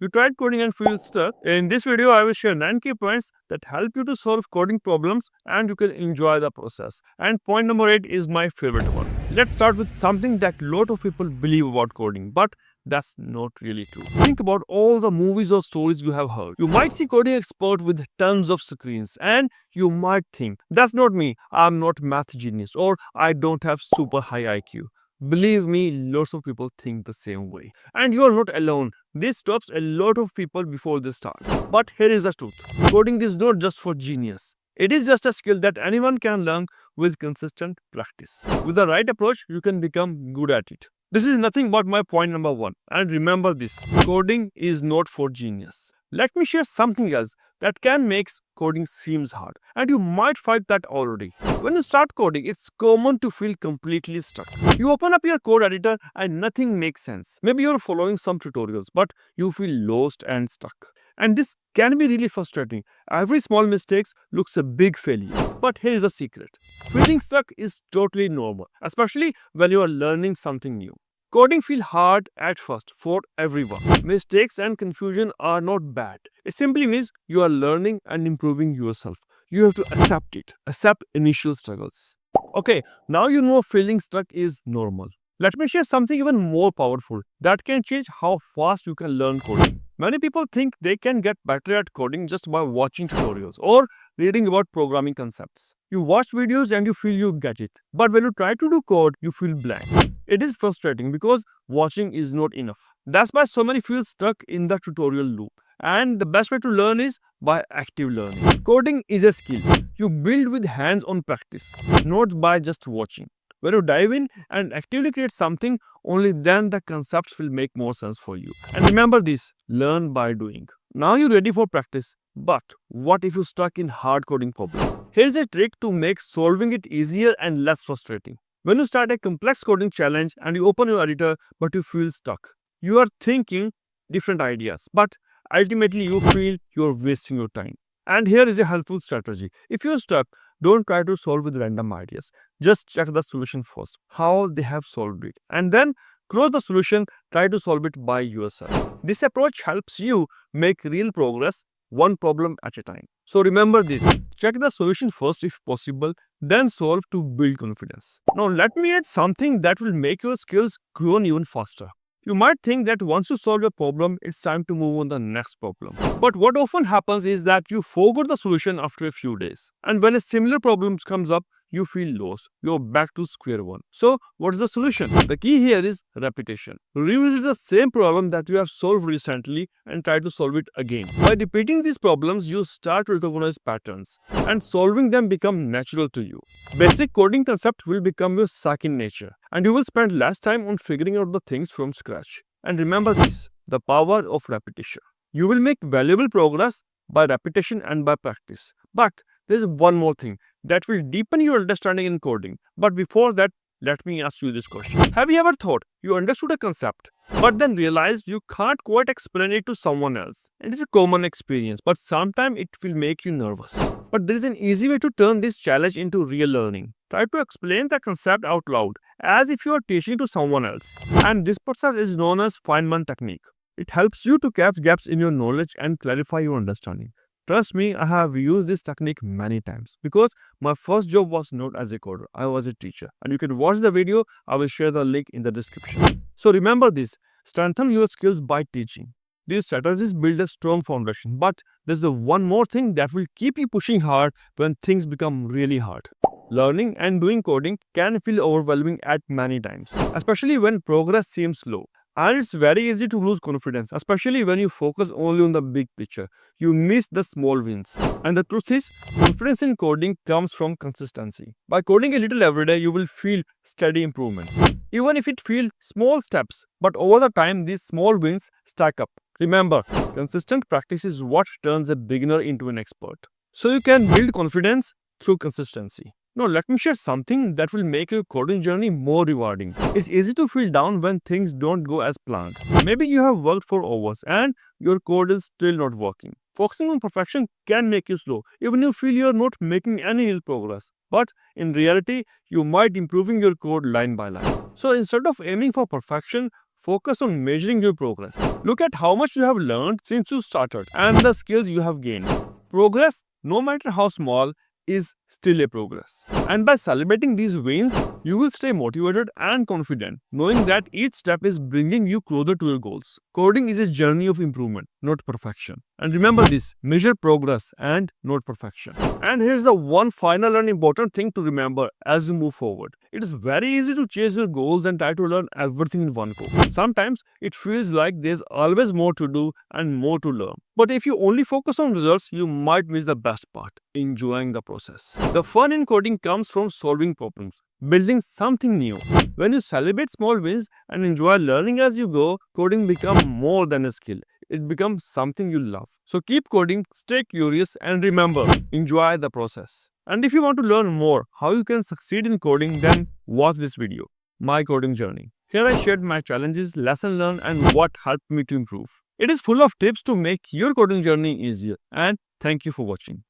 You tried coding and feel stuck? In this video, I will share 9 key points that help you to solve coding problems and you can enjoy the process. And point number 8 is my favorite one. Let's start with something that lot of people believe about coding, but that's not really true. Think about all the movies or stories you have heard. You might see coding expert with tons of screens and you might think, that's not me, I'm not math genius or I don't have super high IQ. Believe me, lots of people think the same way. And you are not alone. This stops a lot of people before they start. But here is the truth. Coding is not just for genius. It is just a skill that anyone can learn with consistent practice. With the right approach, you can become good at it. This is nothing but my point number 1. And remember this, coding is not for genius. Let me share something else that can make coding seems hard. And you might find that already. When you start coding, it's common to feel completely stuck. You open up your code editor and nothing makes sense. Maybe you're following some tutorials, but you feel lost and stuck. And this can be really frustrating. Every small mistake looks a big failure. But here is the secret. Feeling stuck is totally normal, especially when you are learning something new. Coding feels hard at first for everyone. Mistakes and confusion are not bad. It simply means you are learning and improving yourself. You have to accept it. Accept initial struggles. Okay, now you know feeling stuck is normal. Let me share something even more powerful that can change how fast you can learn coding. Many people think they can get better at coding just by watching tutorials or reading about programming concepts. You watch videos and you feel you get it. But when you try to do code, you feel blank. It is frustrating because watching is not enough. That's why so many feel stuck in the tutorial loop. And the best way to learn is by active learning. Coding is a skill you build with hands-on practice, not by just watching. When you dive in and actively create something, only then the concepts will make more sense for you. And remember this, learn by doing. Now you're ready for practice. But what if you're stuck in hard coding problem? Here's a trick to make solving it easier and less frustrating. When you start a complex coding challenge and you open your editor but you feel stuck, you are thinking different ideas, but ultimately you feel you're wasting your time. And here is a helpful strategy. If you're stuck, don't try to solve with random ideas. Just check the solution first, how they have solved it. And then close the solution, try to solve it by yourself. This approach helps you make real progress one problem at a time. So remember this, check the solution first if possible, then solve to build confidence. Now let me add something that will make your skills grow even faster. You might think that once you solve a problem, it's time to move on the next problem. But what often happens is that you forget the solution after a few days. And when a similar problem comes up, you feel lost. You're back to square one. So, what's the solution? The key here is repetition. Revisit the same problem that you have solved recently and try to solve it again. By repeating these problems, you start to recognize patterns and solving them become natural to you. Basic coding concept will become your second nature and you will spend less time on figuring out the things from scratch. And remember this, the power of repetition. You will make valuable progress by repetition and by practice. But there is one more thing that will deepen your understanding in coding. But before that, let me ask you this question. Have you ever thought you understood a concept, but then realized you can't quite explain it to someone else? It is a common experience, but sometimes it will make you nervous. But there is an easy way to turn this challenge into real learning. Try to explain the concept out loud, as if you are teaching to someone else. And this process is known as Feynman technique. It helps you to catch gaps in your knowledge and clarify your understanding. Trust me, I have used this technique many times because my first job was not as a coder, I was a teacher. And you can watch the video, I will share the link in the description. So remember this, strengthen your skills by teaching. These strategies build a strong foundation, but there's one more thing that will keep you pushing hard when things become really hard. Learning and doing coding can feel overwhelming at many times, especially when progress seems slow. And it's very easy to lose confidence, especially when you focus only on the big picture. You miss the small wins. And the truth is, confidence in coding comes from consistency. By coding a little every day, you will feel steady improvements. Even if it feels small steps, but over the time, these small wins stack up. Remember, consistent practice is what turns a beginner into an expert. So you can build confidence through consistency. Now, let me share something that will make your coding journey more rewarding. It's easy to feel down when things don't go as planned. Maybe you have worked for hours and your code is still not working. Focusing on perfection can make you slow, even if you feel you're not making any real progress. But in reality, you might improving your code line by line. So instead of aiming for perfection, focus on measuring your progress. Look at how much you have learned since you started and the skills you have gained. Progress, no matter how small, is still a progress. And by celebrating these wins, you will stay motivated and confident, knowing that each step is bringing you closer to your goals. Coding is a journey of improvement, not perfection. And remember this, measure progress and not perfection. And here's the one final and important thing to remember as you move forward. It is very easy to chase your goals and try to learn everything in one go. Sometimes it feels like there's always more to do and more to learn. But if you only focus on results, you might miss the best part, enjoying the process. The fun in coding comes from solving problems, building something new. When you celebrate small wins and enjoy learning as you go, coding becomes more than a skill. It becomes something you love. So keep coding, stay curious, and remember, enjoy the process. And if you want to learn more how you can succeed in coding, then watch this video, My Coding Journey. Here I shared my challenges, lesson learned, and what helped me to improve. It is full of tips to make your coding journey easier. And thank you for watching.